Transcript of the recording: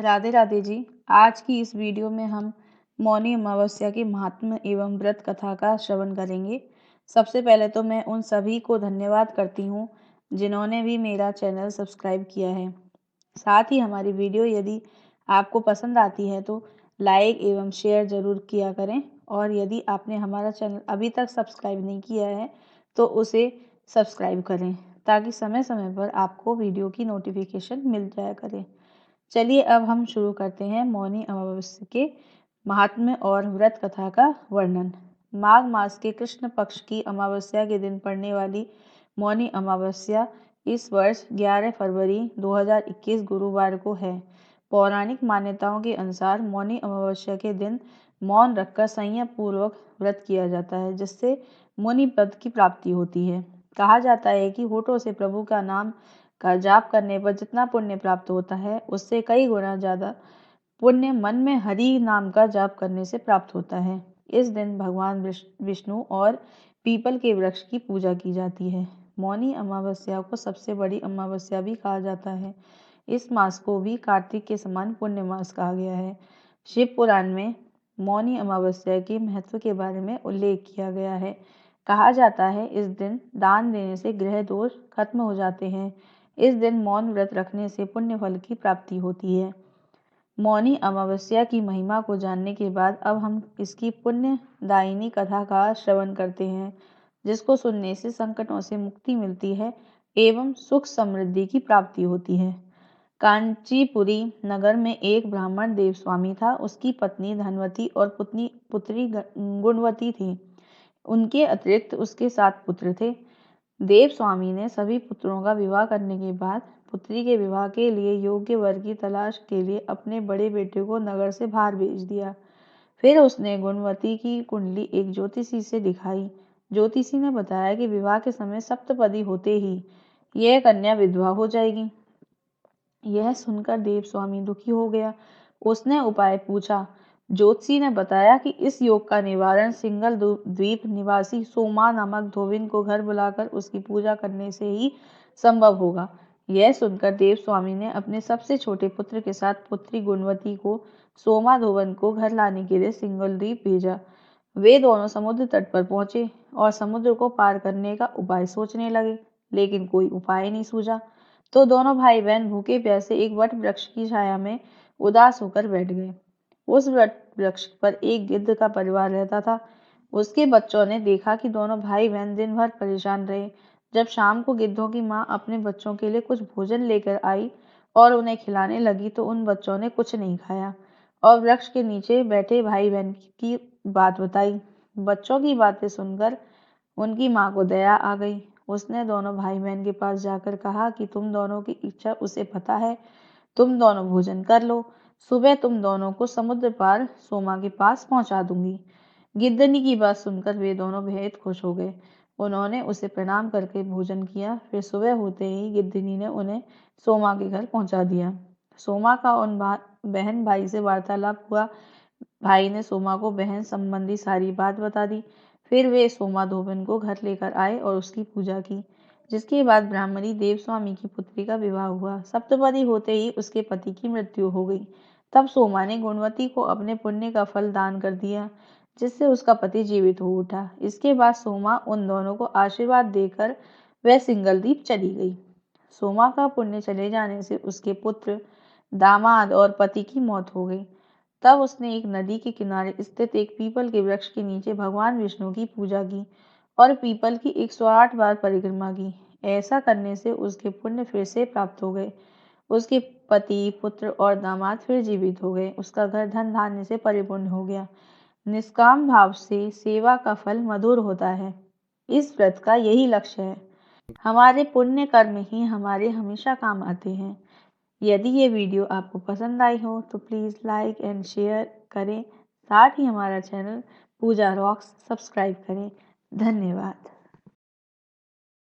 राधे राधे जी। आज की इस वीडियो में हम मौनी अमावस्या के महात्म्य एवं व्रत कथा का श्रवण करेंगे। सबसे पहले तो मैं उन सभी को धन्यवाद करती हूँ जिन्होंने भी मेरा चैनल सब्सक्राइब किया है। साथ ही हमारी वीडियो यदि आपको पसंद आती है तो लाइक एवं शेयर ज़रूर किया करें, और यदि आपने हमारा चैनल अभी तक सब्सक्राइब नहीं किया है तो उसे सब्सक्राइब करें ताकि समय समय पर आपको वीडियो की नोटिफिकेशन मिल जाया करे। चलिए अब हम शुरू करते हैं मौनी अमावस्या के महात्म्य और व्रत कथा का वर्णन। माघ मास के कृष्ण पक्ष की अमावस्या के दिन पड़ने वाली मौनी अमावस्या इस वर्ष 11 फरवरी 2021 गुरुवार को है। पौराणिक मान्यताओं के अनुसार मौनी अमावस्या के दिन मौन रखकर संयम पूर्वक व्रत किया जाता है, जिससे मुनि पद की प्राप्ति होती है। कहा जाता है कि होठों से प्रभु का नाम का जाप करने पर जितना पुण्य प्राप्त होता है उससे कई गुना ज्यादा पुण्य मन में हरि नाम का जाप करने से प्राप्त होता है। इस दिन भगवान विष्णु और पीपल के वृक्ष की पूजा की जाती है। मौनी अमावस्या को सबसे बड़ी अमावस्या भी कहा जाता है। इस मास को भी कार्तिक के समान पुण्य मास कहा गया है। शिव पुराण में मौनी अमावस्या के महत्व के बारे में उल्लेख किया गया है। कहा जाता है इस दिन दान देने से ग्रह दोष खत्म हो जाते हैं। इस दिन मौन व्रत रखने से पुण्य फल की प्राप्ति होती है। मौनी अमावस्या की महिमा को जानने के बाद अब हम इसकी पुण्यदायिनी कथा का श्रवण करते हैं, जिसको सुनने से संकटों से मुक्ति मिलती है एवं सुख समृद्धि की प्राप्ति होती है। कांचीपुरी नगर में एक ब्राह्मण देवस्वामी था। उसकी पत्नी धनवती और पुत्री गुणवती थी। उनके अतिरिक्त उसके 7 पुत्र थे। देव स्वामी ने सभी पुत्रों का विवाह करने के बाद पुत्री के विवाह के लिए योग्य वर की तलाश के लिए अपने बड़े बेटे को नगर से बाहर भेज दिया। फिर उसने गुणवती की कुंडली एक ज्योतिषी से दिखाई। ज्योतिषी ने बताया कि विवाह के समय सप्तपदी होते ही यह कन्या विधवा हो जाएगी। यह सुनकर देव स्वामी दुखी हो गया। उसने उपाय पूछा। ज्योतिषी ने बताया कि इस योग का निवारण सिंगल द्वीप निवासी सोमा नामक धोबिन को घर बुलाकर उसकी पूजा करने से ही संभव होगा। यह सुनकर देव स्वामी ने अपने सबसे छोटे पुत्र के साथ पुत्री गुणवती को सोमा धोबन को घर लाने के लिए सिंगल द्वीप भेजा। वे दोनों समुद्र तट पर पहुंचे और समुद्र को पार करने का उपाय सोचने लगे, लेकिन कोई उपाय नहीं सूझा। तो दोनों भाई बहन भूखे प्यासे एक वट वृक्ष की छाया में उदास होकर बैठ गए। उस वट वृक्ष पर एक गिद्ध का परिवार रहता था। उसके बच्चों ने देखा कि दोनों भाई बहन दिन भर परेशान रहे। जब शाम को गिद्धों की माँ अपने बच्चों के लिए कुछ भोजन लेकर आई और उन्हें खिलाने लगी तो उन बच्चों ने कुछ नहीं खाया और वृक्ष के नीचे बैठे भाई बहन की बात बताई। बच्चों की बातें सुनकर उनकी माँ को दया आ गई। उसने दोनों भाई बहन के पास जाकर कहा कि तुम दोनों की इच्छा उसे पता है, तुम दोनों भोजन कर लो, सुबह तुम दोनों को समुद्र पार सोमा के पास पहुंचा दूंगी। गिद्धनी की बात सुनकर वे दोनों बेहद खुश हो गए। उन्होंने उसे प्रणाम करके भोजन किया। फिर सुबह होते ही गिद्धनी ने उन्हें सोमा के घर पहुंचा दिया। सोमा का उन बहन भाई से वार्तालाप हुआ। भाई ने सोमा को बहन संबंधी सारी बात बता दी। फिर वे सोमा धोबन को घर लेकर आए और उसकी पूजा की, जिसके बाद ब्राह्मणी देवस्वामी की पुत्री का विवाह हुआ। सप्तपदी होते ही उसके पति की मृत्यु हो गई। तब सोमा ने गुणवती को अपने पुण्य का फल दान कर दिया, जिससे उसका पति जीवित हो उठा। इसके बाद सोमा उन दोनों को आशीर्वाद देकर वह सिंगलद्वीप चली गई। सोमा का पुण्य चले जाने से उसके पुत्र, दामाद और पति की मौत हो गई। तब उसने एक नदी के किनारे स्थित एक पीपल के वृक्ष के नीचे भगवान विष्णु की पूजा की और पीपल की 108 बार परिक्रमा की। ऐसा करने से उसके पुण्य फिर से प्राप्त हो गए। उसके पति, पुत्र और दामाद फिर जीवित हो गए। उसका घर धन धान्य से परिपूर्ण हो गया। निष्काम भाव से सेवा का फल मधुर होता है। इस व्रत का यही लक्ष्य है। हमारे पुण्य कर्म ही हमारे हमेशा काम आते हैं। यदि ये वीडियो आपको पसंद आई हो तो प्लीज़ लाइक एंड शेयर करें। साथ ही हमारा चैनल पूजा रॉक्स सब्सक्राइब करें। धन्यवाद।